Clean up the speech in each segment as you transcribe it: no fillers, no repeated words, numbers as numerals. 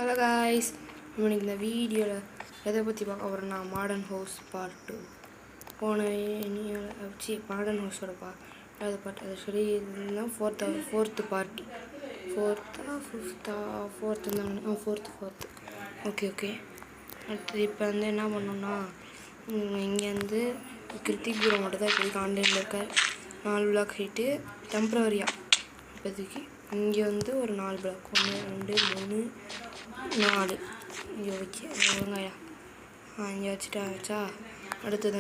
Hello guys, நம்ம இன்னைக்கு இந்த வீடியோவில் எதை பற்றி பார்க்க போகிறோம்னா மாடர்ன் ஹவுஸ் பார்ட் 2. போன வச்சு மாடர்ன் ஹவுஸோட அது பாட்டு அது சரி இதெல்லாம் ஃபோர்த்து பார்ட் ஃபோர்த்து ஓகே. அடுத்தது இப்போ என்ன பண்ணோம்னா இங்கேருந்து கிருத்திக்புரம் மட்டும் தான் இப்போதைக்கு ஆன்லைனில் இருக்க 4 பிளாக் ஹைட்டு டெம்ப்ரவரியாக இப்போதைக்கு. இங்கே ஒரு 4 பிளாக் 1 2 3 4 இங்கே ஓகே வெங்காயா இங்கே வச்சுட்டா. அடுத்தது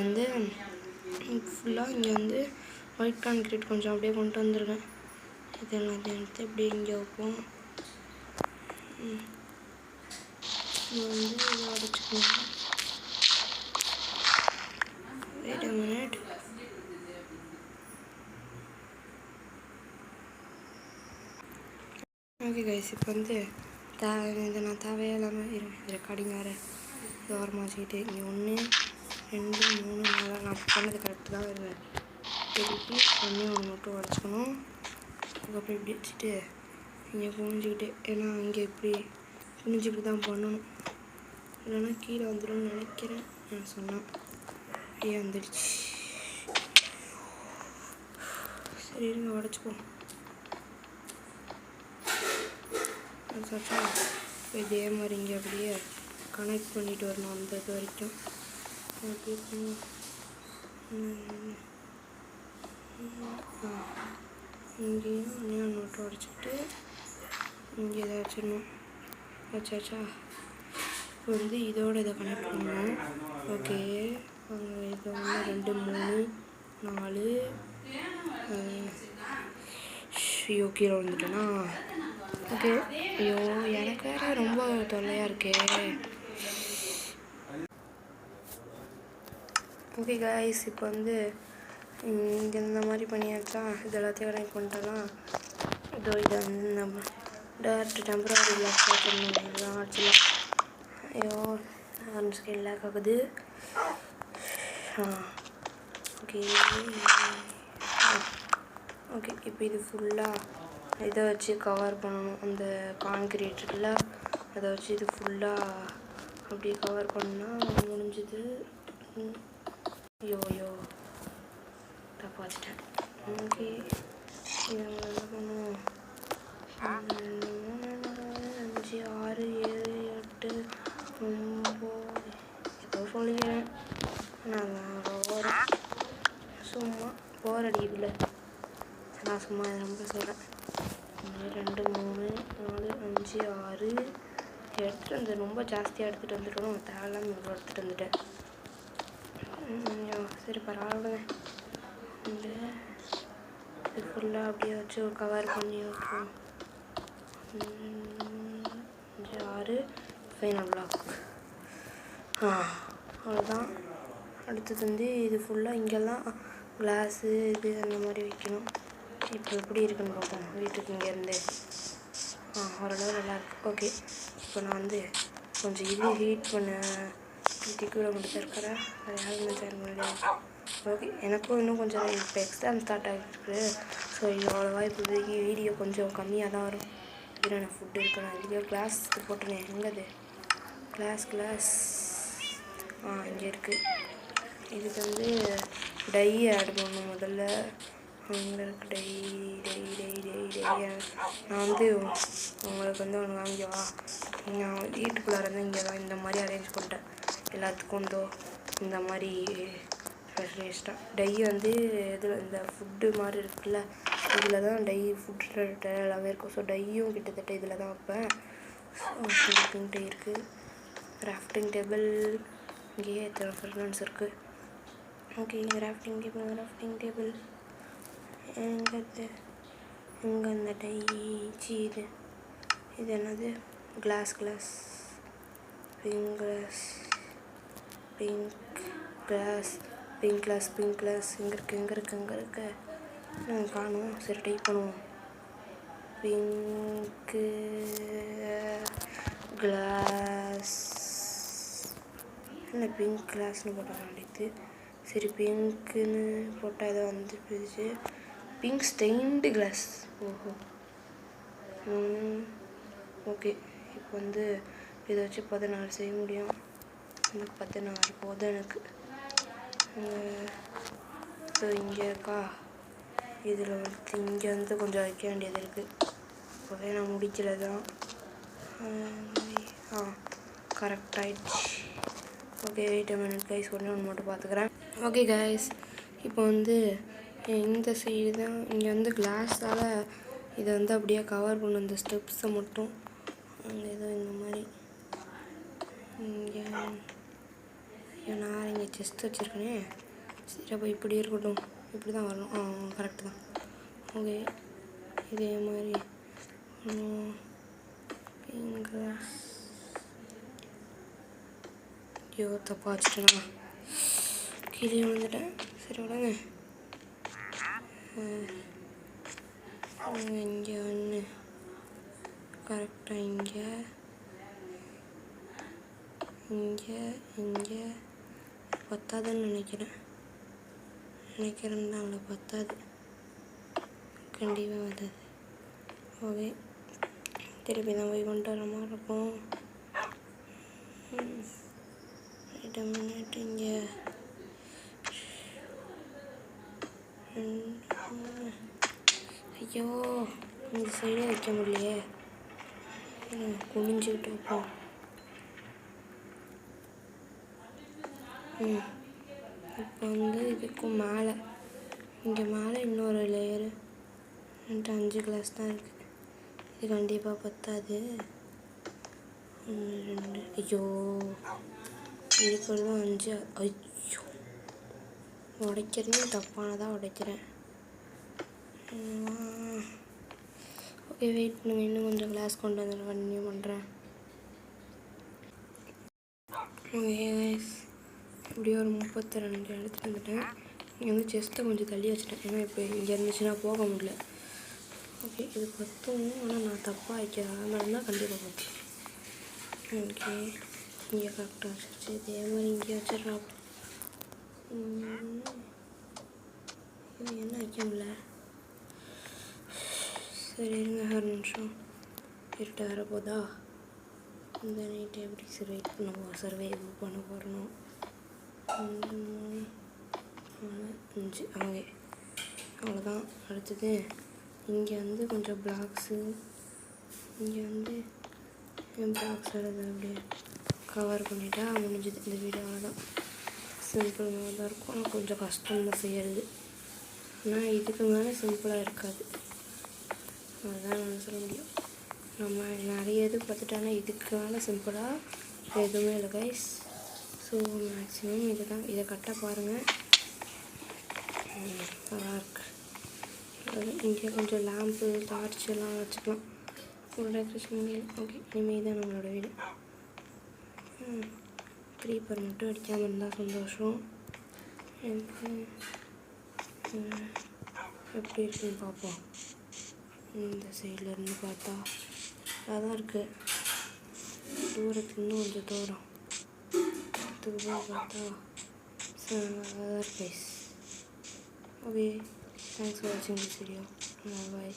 ஃபுல்லாக இங்கே ஒயிட் கான்கிரீட் கொஞ்சம் அப்படியே கொண்டு வந்துருக்கேன். இதெல்லாம் எடுத்து இப்படி இங்கே வைப்போம். இதை அடைச்சிக்கணும். Wait a minute. Okay guys, இப்போ இதை நான் தேவையில்லாமல் ரெக்கார்டிங் வேறு இது ஓரமாக வச்சுக்கிட்டு இங்கே 1 2 3 4 நான் பண்ணது கரெக்டு தான் வருவேன். திருப்பி ஒன்று மட்டும் உடச்சிக்கணும். அதுக்கப்புறம் இப்படி வச்சுட்டு இங்கே குனிஞ்சிக்கிட்டு, ஏன்னா இங்கே குனிஞ்சிக்கிட்டு தான் பண்ணணும், இல்லைன்னா கீழே வந்துடும்னு நினைக்கிறேன். நான் சொன்னேன் அப்படியே வந்துடுச்சு. சரி இருங்க உடச்சிப்போம். இதே மாதிரி இங்கே அப்படியே கனெக்ட் பண்ணிட்டு வரணும் அந்த இது வரைக்கும். இங்கேயும் இன்னும் நோட்டை உடச்சிக்கிட்டு இங்கே இதை வச்சிடணும். வச்சாச்சா? இப்போ இதோட இதை கனெக்ட் பண்ணணும். ஓகே, இது 1 2 3 4 ஐயோ கீழே வந்துட்டேன்னா. ஓகே, ஐயோ எனக்கு வேறு ரொம்ப தொல்லையாக இருக்கே. ஓகே காய்ஸ், இப்போ இங்கே இந்த மாதிரி பண்ணியாச்சா? இது எல்லாத்தையும் கனெக்ட் பண்ணிட்டலாம். இதை நம்ம டேரக்ட் டெம்பரரி பிளாக் வச்சிடணும். இதெல்லாம் வச்சுலாம். ஐயோ ஒன் ஸ்கேல் லேக் ஆகுது. ஓகே இப்போ இது ஃபுல்லாக இதை வச்சு கவர் பண்ணணும். அந்த கான்கிரீட் இருக்குல்ல, அதை வச்சு இது ஃபுல்லாக அப்படியே கவர் பண்ணால் முடிஞ்சுது. ஐயோ தப்பாக வச்சுட்டேன். ஓகே, இதை என்ன பண்ணுவோம்? 5 6 7 8 9 ஏதோ சொல்லிக்கிறேன். நான் சும்மா போர் அடிக்குதுல, நான் சும்மா இதை ரொம்ப சொல்கிறேன். 1 2 3 4 5 6 எடுத்துகிட்டு ரொம்ப ஜாஸ்தியாக எடுத்துகிட்டு வந்துட்டோம். தேவையில்லாமல் இவ்வளோ எடுத்துகிட்டு வந்துட்டேன். சரி பரவாயில்ல. இது ஃபுல்லாக அப்படியே வச்சு கவர் பண்ணி விட்டுருவோம். 5 6 ஃபைனல் பிளாக். அவ்வளோதான். அடுத்தது இது ஃபுல்லாக இங்கெல்லாம் கிளாஸு இது அந்த மாதிரி வைக்கணும். இப்போ எப்படி இருக்குன்னு பார்ப்போம். வீட்டுக்கு இங்கேருந்து ஓரளவு நல்லாயிருக்கு. ஓகே, இப்போ நான் கொஞ்சம் இது ஹீட் பண்ண கூட மட்டும் இருக்கிறேன். அது யாருமே சேர் முடியாது. ஓகே, எனக்கும் இன்னும் கொஞ்சம் இப்போ எக்ஸாம் ஸ்டார்ட் ஆகிருக்கு. ஸோ இது அவ்வளோவா இப்போதைக்கு வீடியோ கொஞ்சம் கம்மியாக தான் வரும். இல்லை நான் ஃபுட்டு இருக்கேன். இதுலேயோ கிளாஸ் போட்டுனேன். எங்கேது கிளாஸ் இங்கே இருக்குது. இதுக்கு டை ஆட் பண்ணணும். முதல்ல அங்கே இருக்கு டை. நான் உங்களுக்கு ஒன்று வாங்கிவா. நான் வீட்டுக்குள்ளார இங்கே தான் இந்த மாதிரி அரேஞ்ச் பண்ணிட்டேன். எல்லாத்துக்கும் இந்த மாதிரி ஸ்பெஷலிஸ்ட்டாக டை இதில் இந்த ஃபுட்டு மாதிரி இருக்குல்ல, இதில் தான் டை ஃபுட் எல்லாமே இருக்கும். ஸோ டையும் கிட்டத்தட்ட இதில் தான் வைப்பேன். ஸோ டை இருக்குது. கிராஃப்டிங் டேபிள் இங்கேயே எத்தனை ஃப்ரெண்ட்ஸ் இருக்குது. ஓகே, கிராஃப்டிங் டேபிள் எங்கே இந்த டை இது என்னது கிளாஸ் பிங்க் கிளாஸ் எங்கே இருக்கு காணும். சரி டைப் பண்ணுவோம். பிங்க்கு கிளாஸ் என்ன பிங்க் கிளாஸ்னு போட்டால் அடித்து. சரி பிங்க்குன்னு போட்டால் இதை பிரிச்சு பிங்க் ஸ்டெயின்டு கிளாஸ். ஓகே, இப்போ வந்து இதை வச்சு 16 செய்ய முடியும். இந்த 16 போதும் எனக்கு. ஸோ இங்கே இருக்கா, இதில் வந்து இங்கே வந்து கொஞ்சம் வைக்க வேண்டியது இருக்குது. இப்போவே நான் முடிக்கல தான். கரெக்டாகிடுச்சு. Okay, wait a minute guys, ஒன்று மட்டும் பார்த்துக்கிறேன். ஓகே கைஸ், இப்போ வந்து இந்த சைடு தான் இங்கே வந்து கிளாஸால் இதை வந்து அப்படியே கவர் பண்ணும், இந்த ஸ்டெப்ஸை மட்டும். அங்கே ஏதோ இந்த மாதிரி இங்கே நான் இங்கே செஸ்ட் வச்சுருக்கேனே. சரி, அப்போ இப்படி இருக்கட்டும், இப்படி தான் வரணும். கரெக்டு தான். ஓகே, இதே மாதிரி இங்கே ஐயோ தப்பாக வச்சுட்டேனா, கீழே வந்துட்டேன். சரி விடுங்க. இங்கே ஒன்று கரெக்டாக இங்கே இங்கே இங்கே பத்தாதுன்னு நினைக்கிறேன் தான், அவ்வளோ பத்தாது, கண்டிப்பாக வராது. ஓகே, திருப்பி தான் போய் கொண்டு வர மாதிரி இருக்கும். வெயிட் a minute, இங்கே ஐயோ இந்த சைடே வைக்க முடியலையே, குனிஞ்சுக்கிட்டு வைப்போம். இப்போ வந்து இதுக்கும் மேலே, இங்கே மேலே இன்னொரு லேயரு, என்கிட்ட 5 கிளாஸ் தான் இருக்குது. இது கண்டிப்பாக பத்தாது. 1 2 ஐயோ இருக்கிறதும் 5. ஐயோ உடைக்கிறதே தப்பானதாக உடைக்கிறேன். ஓகே, வெயிட் பண்ணுங்கள், இன்னும் கொஞ்சம் கிளாஸ் கொண்டு வந்து கண்டினியூ பண்ணுறேன். ஓகே கைஸ், இப்படியே ஒரு 32 எடுத்துகிட்டு வந்துட்டேன். இங்கே வந்து செஸ்ட்டை கொஞ்சம் தள்ளி வச்சுட்டேன், ஏன்னா இப்போ இங்கே இருந்துச்சுன்னா போக முடியல. ஓகே, இது பத்தும், ஆனால் நான் தப்பாக வைக்கிறேன், அதனால தான் கண்டிப்பாக பத்தும். ஓகே, இங்கே கரெக்டாக வச்சிருச்சு. இதே மாதிரி இங்கே வச்சிடலாம். இது என்ன வைக்க முடியல. சரி இருங்க, ஒரு நிமிஷம். இருட்ட வர போதா, இந்த நைட்டை எப்படி சர்வைவ் பண்ண போகிறோம். 2 3 4 5. ஓகே, அவ்வளோதான். அடுத்தது இங்கே வந்து கொஞ்சம் பிளாக்ஸு, இங்கே வந்து என் பிளாக்ஸ் வரது அப்படியே கவர் பண்ணிட்டா முடிஞ்சது இந்த வீடியோ. அவ்வளோதான், சிம்பிளாக தான் இருக்கும். ஆனால் கொஞ்சம் கஷ்டம் தான் செய்கிறது, ஆனால் இதுக்கு மேலே சிம்பிளாக இருக்காது, அதுதான் நான் சொல்ல முடியும். நம்ம நிறைய இது பார்த்துட்டோன்னா இதுக்கு மேலே சிம்பிளாக எதுவுமே இல்லை கைஸ். ஸோ மேக்ஸிமம் இதை கரெக்டாக பாருங்கள், நல்லாயிருக்கு. அது இங்கே கொஞ்சம் லேம்ப்பு டார்ச் எல்லாம் வச்சுக்கலாம், ஒரு டெக்கரேஷன் முடியல. ஓகே, இனிமேல் தான் நம்மளோட வீடு. க்ரீப்பர் மட்டும் அடிக்காமல் இருந்தால் சந்தோஷம். எப்படி இருக்குன்னு பார்ப்போம். இந்த சைடில் இருந்து பார்த்தா அதான் இருக்குது, தூரத்துக்கு இன்னும் கொஞ்சம் தூரம் அதுக்கு போய் பார்த்தா அதான் கைஸ். ஓகே, தேங்க்ஸ் ஃபார் வாட்சிங் திஸ் வீடியோ. பாய்.